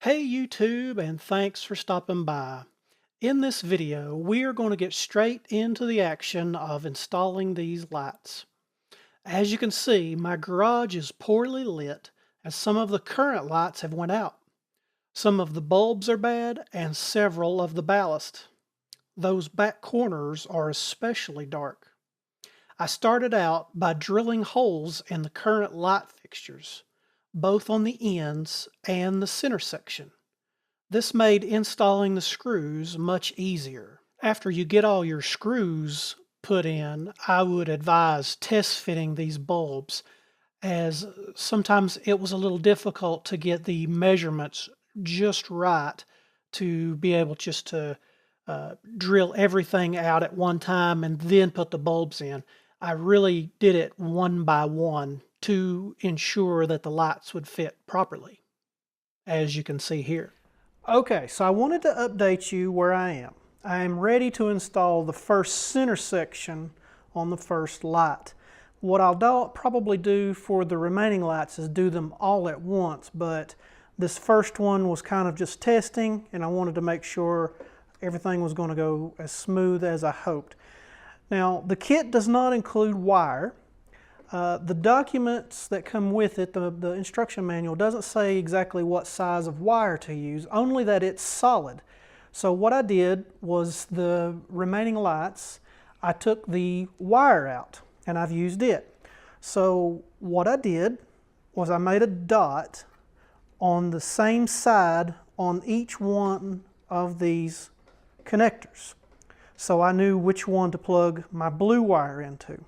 Hey YouTube, and thanks for stopping by. In this video, we are going to get straight into the action of installing these lights. As you can see, my garage is poorly lit as some of the current lights have went out. Some of the bulbs are bad and several of the ballast. Those back corners are especially dark. I started out by drilling holes in the current light fixtures, both on the ends and the center section. This made installing the screws much easier. After you get all your screws put in, I would advise test fitting these bulbs, as sometimes it was a little difficult to get the measurements just right to be able just to drill everything out at one time and then put the bulbs in. I really did it one by one to ensure that the lights would fit properly, as you can see here. Okay, so I wanted to update you where I am. I am ready to install the first center section on the first light. What I'll probably do for the remaining lights is do them all at once, but this first one was kind of just testing, and I wanted to make sure everything was going to go as smooth as I hoped. Now, the kit does not include wire. The documents that come with it, the instruction manual, doesn't say exactly what size of wire to use, only that it's solid. So what I did was the remaining lights, I took the wire out and I've used it. So what I did was I made a dot on the same side on each one of these connectors. So I knew which one to plug my blue wire into.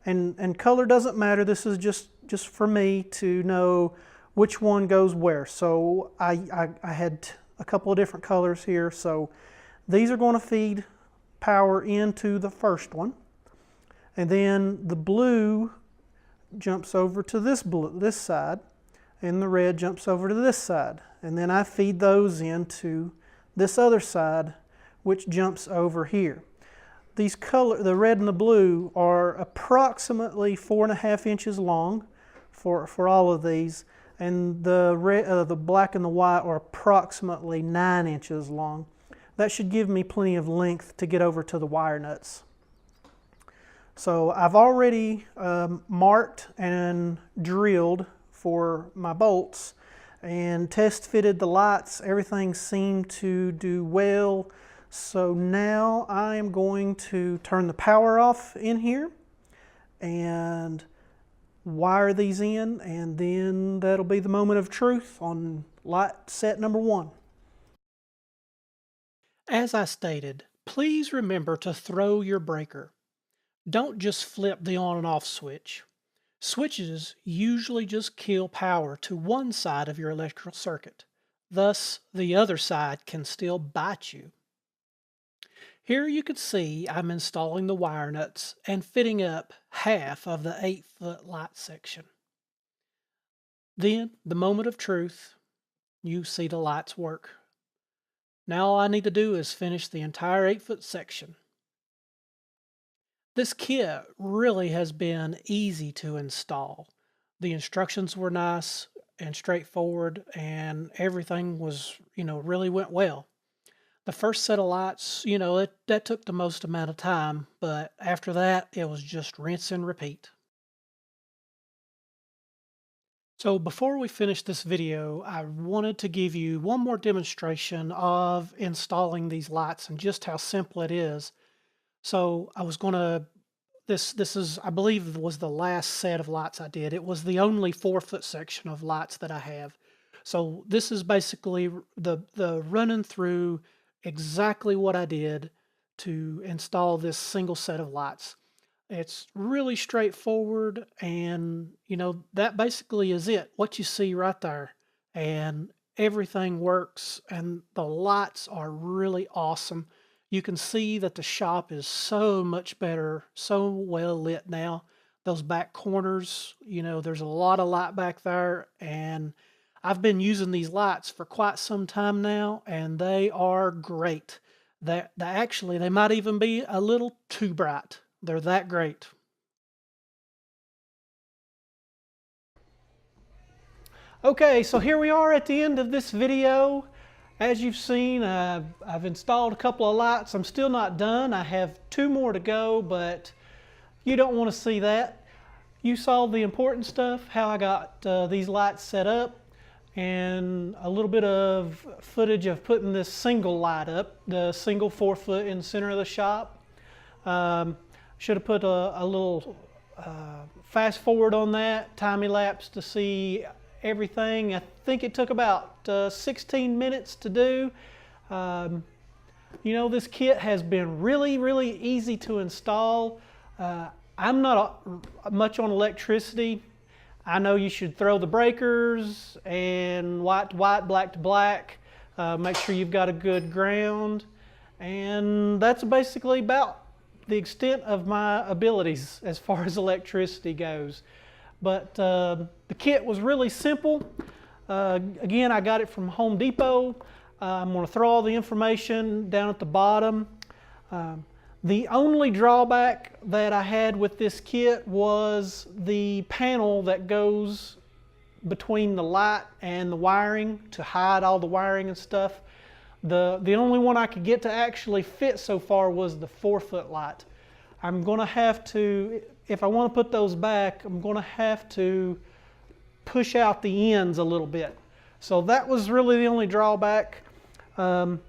And color doesn't matter. This is just for me to know which one goes where. So I had a couple of different colors here. So these are going to feed power into the first one. And then the blue jumps over to this side, and the red jumps over to this side. And then I feed those into this other side, which jumps over here. These the red and the blue, are approximately 4.5 inches long for all of these, and the black and the white are approximately 9 inches long. That should give me plenty of length to get over to the wire nuts. So I've already marked and drilled for my bolts and test fitted the lights. Everything seemed to do well. So now I am going to turn the power off in here and wire these in, and then that'll be the moment of truth on light set number 1. As I stated, please remember to throw your breaker. Don't just flip the on and off switch. Switches usually just kill power to one side of your electrical circuit. Thus, the other side can still bite you. Here you can see I'm installing the wire nuts and fitting up half of the 8-foot light section. Then, the moment of truth, you see the lights work. Now all I need to do is finish the entire 8-foot section. This kit really has been easy to install. The instructions were nice and straightforward, and everything was, really went well. The first set of lights, that took the most amount of time, but after that, it was just rinse and repeat. So before we finish this video, I wanted to give you one more demonstration of installing these lights and just how simple it is. So I was gonna, this is, I believe, was the last set of lights I did. It was the only 4-foot section of lights that I have. So this is basically the running through exactly what I did to install this single set of lights. It's really straightforward, and that basically is it, what you see right there, and everything works, and the lights are really awesome. You can see that the shop is so much better, so well lit now. Those back corners, there's a lot of light back there, and I've been using these lights for quite some time now, and they are great. Actually, they might even be a little too bright. They're that great. Okay, so here we are at the end of this video. As you've seen, I've installed a couple of lights. I'm still not done. I have 2 more to go, but you don't want to see that. You saw the important stuff, how I got these lights set up, and a little bit of footage of putting this single light up, the single 4-foot in the center of the shop. Should have put a little fast forward on that, time-elapse to see everything. I think it took about 16 minutes to do. You know, this kit has been really easy to install. I'm not much on electricity. I know you should throw the breakers and white to white, black to black. Make sure you've got a good ground. And that's basically about the extent of my abilities as far as electricity goes. But the kit was really simple. Again, I got it from Home Depot. I'm going to throw all the information down at the bottom. The only drawback that I had with this kit was the panel that goes between the light and the wiring to hide all the wiring and stuff. The only one I could get to actually fit so far was the 4-foot light. I'm going to have to, if I want to put those back, I'm going to have to push out the ends a little bit. So that was really the only drawback. The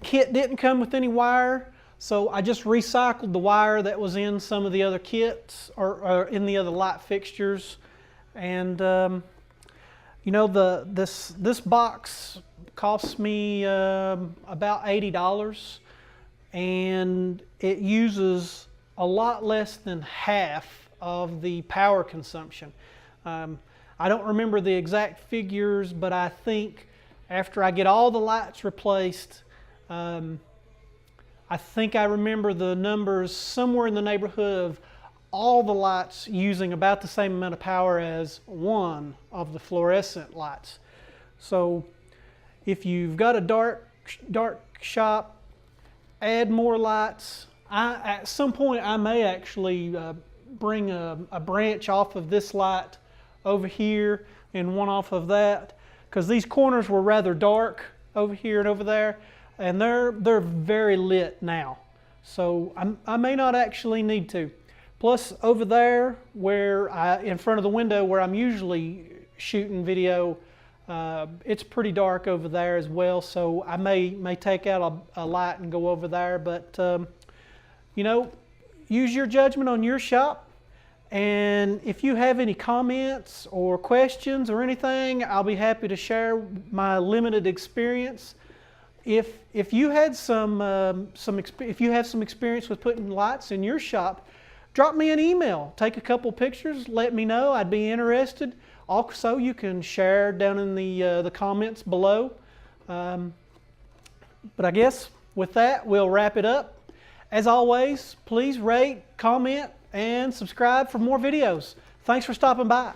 kit didn't come with any wire. So I just recycled the wire that was in some of the other kits or in the other light fixtures. And you know, this box cost me about $80, and it uses a lot less than half of the power consumption. I don't remember the exact figures, but I think after I get all the lights replaced, I think I remember the numbers somewhere in the neighborhood of all the lights using about the same amount of power as one of the fluorescent lights. So if you've got a dark shop, add more lights. At some point I may actually bring a branch off of this light over here and one off of that, because these corners were rather dark over here and over there. And they're very lit now. So I may not actually need to. Plus over there, where in front of the window where I'm usually shooting video, it's pretty dark over there as well. So I may take out a light and go over there. But you know, use your judgment on your shop. And if you have any comments or questions or anything, I'll be happy to share my limited experience. If you had if you have some experience with putting lights in your shop, drop me an email. Take a couple pictures. Let me know. I'd be interested. Also, you can share down in the comments below. But I guess with that, we'll wrap it up. As always, please rate, comment, and subscribe for more videos. Thanks for stopping by.